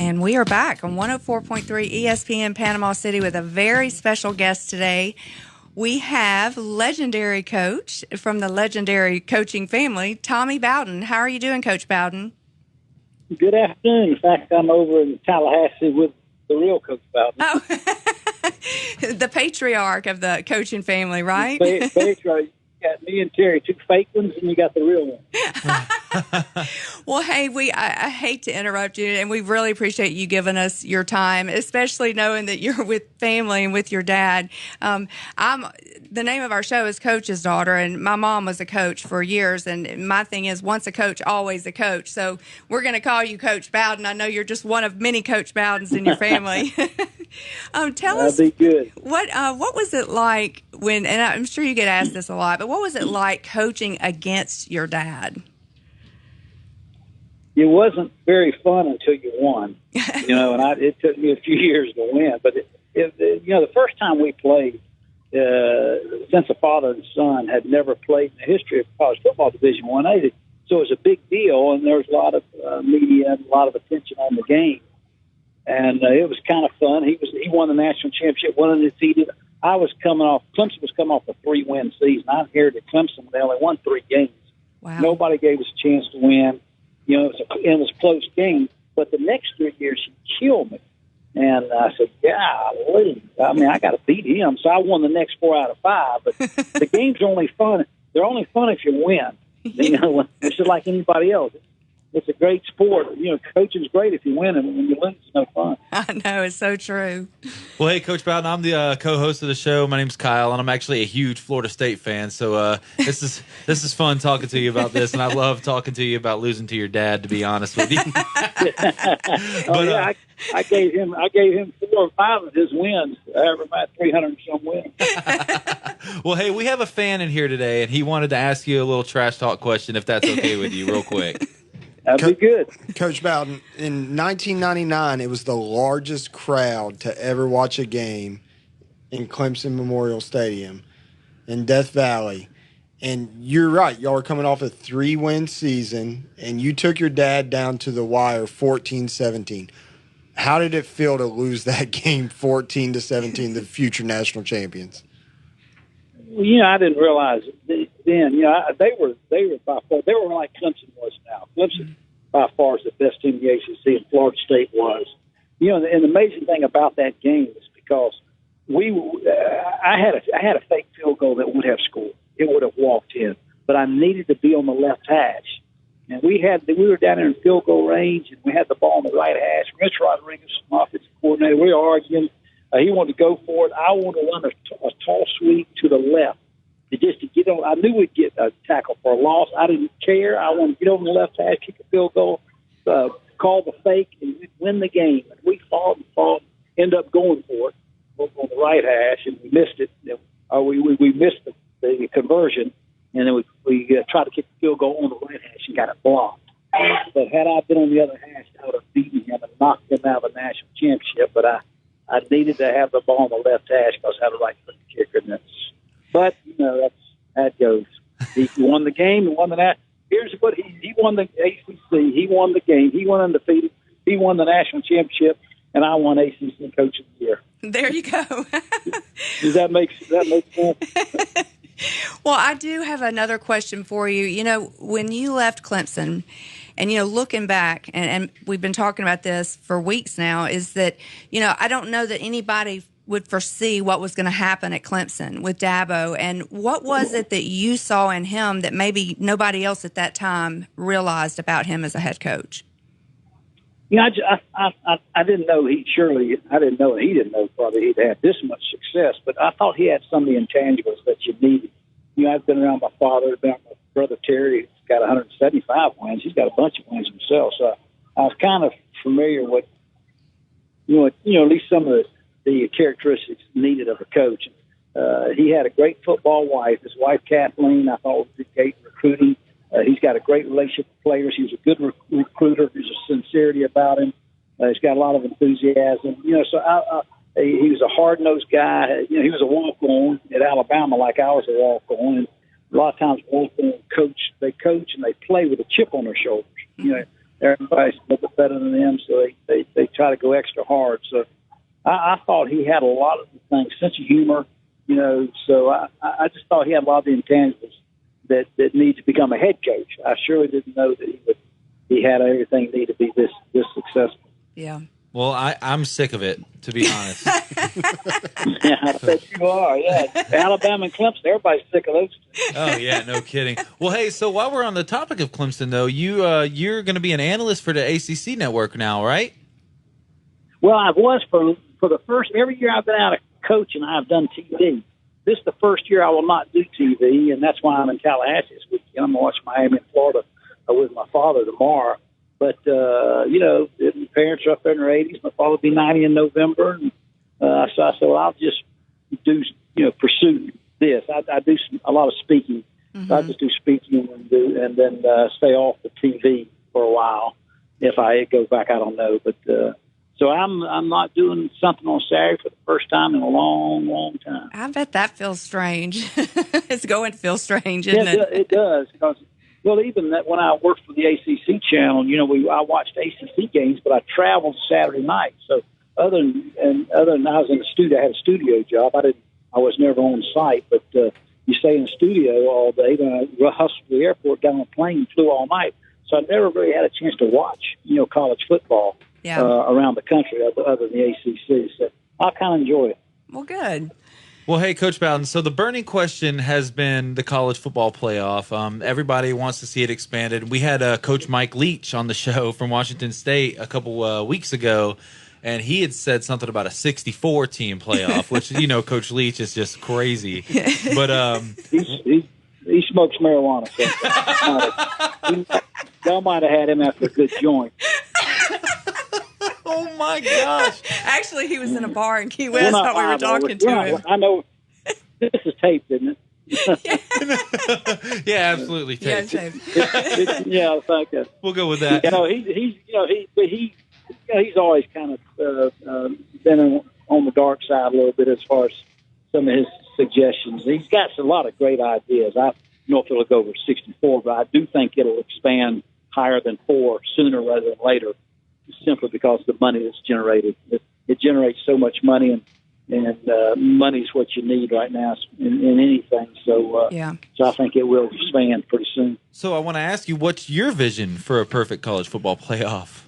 And we are back on 104.3 ESPN Panama City with a very special guest today. We have legendary coach from the legendary coaching family, Tommy Bowden. How are you doing, Coach Bowden? Good afternoon. In fact, I'm over in Tallahassee with the real Coach Bowden. Oh, the patriarch of the coaching family, right? Patriarch. You got me and Terry, two fake ones, and you got the real one. Well, hey, I hate to interrupt you, and we really appreciate you giving us your time, especially knowing that you're with family and with your dad. The name of our show is Coach's Daughter, and my mom was a coach for years, and my thing is once a coach, always a coach. So we're going to call you Coach Bowden. I know you're just one of many Coach Bowdens in your family. Tell us, be good. What was it like when, and I'm sure you get asked this a lot, but what was it like coaching against your dad? It wasn't very fun until you won, and it took me a few years to win. But the first time we played, since a father and son had never played in the history of college football Division 1A, so it was a big deal, and there was a lot of media and a lot of attention on the game. And it was kind of fun. He won the national championship, won undefeated. Clemson was coming off a 3-win season. I inherited Clemson. They only won 3 games. Wow. Nobody gave us a chance to win. It was a close game. But the next 3 years, he killed me. And I said, golly, I got to beat him. So I won the next 4 out of 5. But the games are only fun. They're only fun if you win. It's just like anybody else. It's a great sport. Coaching's great if you win, and when you lose, it's no fun. I know, it's so true. Well, hey, Coach Bowden, I'm the co-host of the show. My name's Kyle, and I'm actually a huge Florida State fan. So this is fun talking to you about this, and I love talking to you about losing to your dad. To be honest with you, I gave him 4 or 5 of his wins. However, about 300 and some wins. Well, hey, we have a fan in here today, and he wanted to ask you a little trash talk question, if that's okay with you, real quick. That'd be good. Coach Bowden, in 1999, it was the largest crowd to ever watch a game in Clemson Memorial Stadium in Death Valley. And you're right. Y'all are coming off a 3-win season, and you took your dad down to the wire 14-17. How did it feel to lose that game 14-17, the future national champions? I didn't realize it then. They were by far, they were like Clemson was now. Clemson by far is the best team in the ACC, and Florida State was. And the amazing thing about that game is because I had a fake field goal that would have scored. It would have walked in, but I needed to be on the left hash, and we were down there in field goal range, and we had the ball on the right hash. Rich Rodriguez, offensive coordinator, we were arguing. He wanted to go for it. I wanted to run a tall sweep to the left. Just to get on. I knew we'd get a tackle for a loss. I didn't care. I wanted to get over the left hash, kick a field goal, call the fake, and we'd win the game. And we fought, end up going for it on the right hash, and we missed it. We missed the conversion, and then we tried to kick the field goal on the right hash and got it blocked. But had I been on the other hash, I would have beaten him and knocked him out of the national championship. But I needed to have the ball on the left hash because I had a right-foot kicker. But, that's how it goes. He won the game. He won the national. Here's what he won the ACC. He won the game. He won undefeated. He won the national championship, and I won ACC Coach of the Year. There you go. Does that make sense? Well, I do have another question for you. When you left Clemson, and, looking back, and we've been talking about this for weeks now, is that, I don't know that anybody would foresee what was going to happen at Clemson with Dabo. And what was it that you saw in him that maybe nobody else at that time realized about him as a head coach? I didn't know he didn't know probably he'd have this much success, but I thought he had some of the intangibles that you needed. I've been around my father, my brother Terry, who's got 175 wins. He's got a bunch of wins himself. So I was kind of familiar with, at least some of the characteristics needed of a coach. He had a great football wife. His wife, Kathleen, I thought was great recruiting. He's got a great relationship with players. He was a good recruiter. There's a sincerity about him. He's got a lot of enthusiasm. So he was a hard-nosed guy. He was a walk-on at Alabama like I was a walk-on. And a lot of times walk-on they coach and they play with a chip on their shoulders. Everybody's a little bit better than them, so they try try to go extra hard. So I thought he had a lot of the things, sense of humor, so I just thought he had a lot of the intangibles that need to become a head coach. I surely didn't know that he had everything needed to be this successful. Yeah. Well, I'm sick of it, to be honest. Yeah, I bet you are. Yeah, Alabama and Clemson, everybody's sick of those two. Oh yeah, no kidding. Well, hey, so while we're on the topic of Clemson, though, you're going to be an analyst for the ACC Network now, right? Well, I was for the first every year I've been out of coaching, I've done TV. This is the first year I will not do TV, and that's why I'm in Tallahassee this weekend. I'm going to watch Miami and Florida with my father tomorrow. But, my parents are up there in their 80s. My father will be 90 in November. And, so I said, well, I'll just pursue this. I do a lot of speaking. Mm-hmm. So I just do speaking and then stay off the TV for a while. If I go back, I don't know. But so I'm not doing something on Saturday for the first time in a long, long time. I bet that feels strange. It's going to feel strange, isn't it? It does. Because, well, even that when I worked for the ACC channel, I watched ACC games, but I traveled Saturday night. So other than I was in the studio, I had a studio job. I was never on site, but you stay in the studio all day. Then I hustled to the airport, got on a plane, flew all night. So I never really had a chance to watch, college football around the country other than the ACC. So I kind of enjoy it. Well, good. Well, hey, Coach Bowden, so the burning question has been the college football playoff. Everybody wants to see it expanded. We had Coach Mike Leach on the show from Washington State a couple weeks ago, and he had said something about a 64-team playoff, which, Coach Leach is just crazy. But he smokes marijuana. So y'all might have had him after a good joint. Oh, my gosh. Actually, he was in a bar in Key West while we were talking to him. I know. This is taped, isn't it? Yeah, absolutely taped. Yeah, I think that. We'll go with that. He's always kind of been on the dark side a little bit as far as some of his suggestions. He's got a lot of great ideas. I don't know if it'll go over 64, but I do think it'll expand higher than 4 sooner rather than later, simply because of the money that's generated. It generates so much money, and money is what you need right now in anything. So, so I think it will expand pretty soon. So I want to ask you, what's your vision for a perfect college football playoff?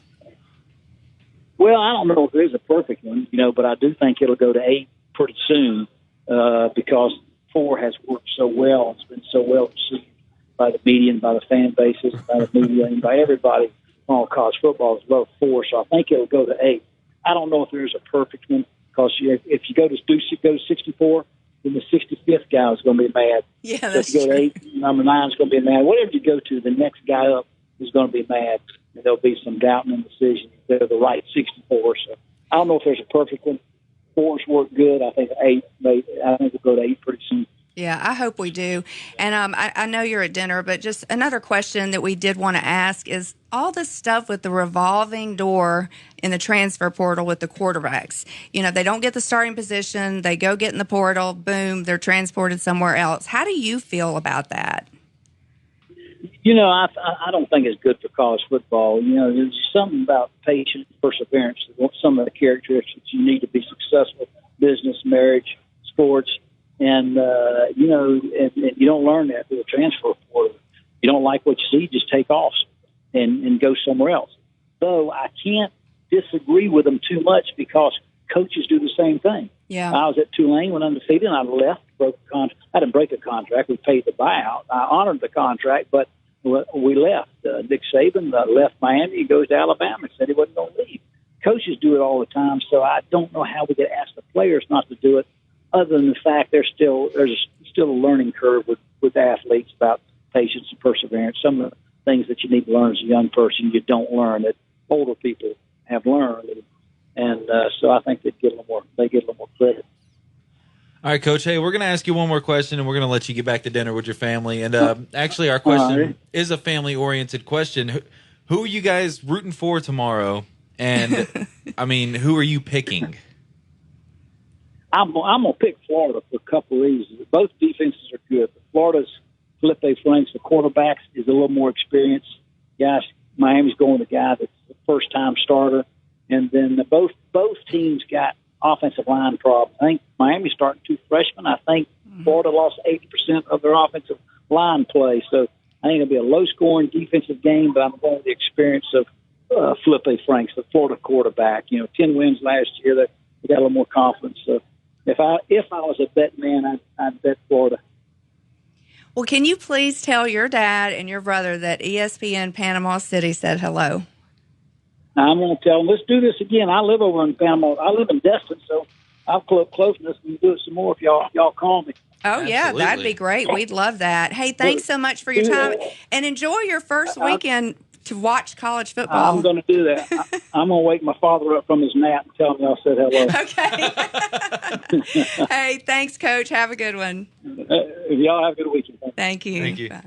Well, I don't know if there is a perfect one, but I do think it'll go to 8 pretty soon because 4 has worked so well. It's been so well received by the media and by the fan bases, by the media and by everybody on college football. Is love 4, so I think it'll go to 8. I don't know if there's a perfect one because if you go to 64, then the 65th guy is going to be mad. Yeah, so that's if you go true. to 8, number 9 is going to be mad. Whatever you go to, the next guy up is going to be mad. And there'll be some doubt in the decision. They're the right 64. So I don't know if there's a perfect one. 4's work good. I think 8. I think we'll go to 8 pretty soon. Yeah, I hope we do. And I know you're at dinner, but just another question that we did want to ask is all this stuff with the revolving door in the transfer portal with the quarterbacks. They don't get the starting position. They go get in the portal. Boom, they're transported somewhere else. How do you feel about that? I don't think it's good for college football. There's something about patience, perseverance, some of the characteristics you need to be successful, business, marriage, sports. And, and you don't learn that through a transfer portal. You don't like what you see, just take off and go somewhere else. Though I can't disagree with them too much because coaches do the same thing. Yeah. I was at Tulane when undefeated, and I left, broke a contract. I didn't break a contract. We paid the buyout. I honored the contract, but we left. Nick Saban left Miami. He goes to Alabama. Said he wasn't going to leave. Coaches do it all the time, so I don't know how we could ask the players not to do it, other than the fact there's still a learning curve with athletes about patience and perseverance. Some of the things that you need to learn as a young person you don't learn that older people have learned, and so I think they get a little more credit. All right, Coach. Hey, we're going to ask you one more question, and we're going to let you get back to dinner with your family. And actually, our question is a family-oriented question. Who are you guys rooting for tomorrow? And, who are you picking? I'm going to pick Florida for a couple of reasons. Both defenses are good. Florida's Felipe Franks, the quarterbacks, is a little more experienced. Miami's going with a guy that's the first-time starter. And then both teams got offensive line problems. I think Miami starting 2 freshmen. I think Florida lost 80% of their offensive line play. So I think it'll be a low-scoring defensive game, but I'm going with the experience of Felipe Franks, the Florida quarterback. 10 wins last year. They got a little more confidence. So if I was a bet man, I'd bet Florida. Well, can you please tell your dad and your brother that ESPN Panama City said hello? I'm going to tell them, let's do this again. I live over in Panama. I live in Destin, so I'll closeness and do it some more if y'all call me. Oh, yeah, Absolutely. that'd be great. We'd love that. Hey, thanks so much for your time, and enjoy your first weekend to watch college football. I'm going to do that. I'm going to wake my father up from his nap and tell him y'all said hello. Okay. Hey, thanks, Coach. Have a good one. Y'all have a good weekend. Thank you. Thank you. Bye.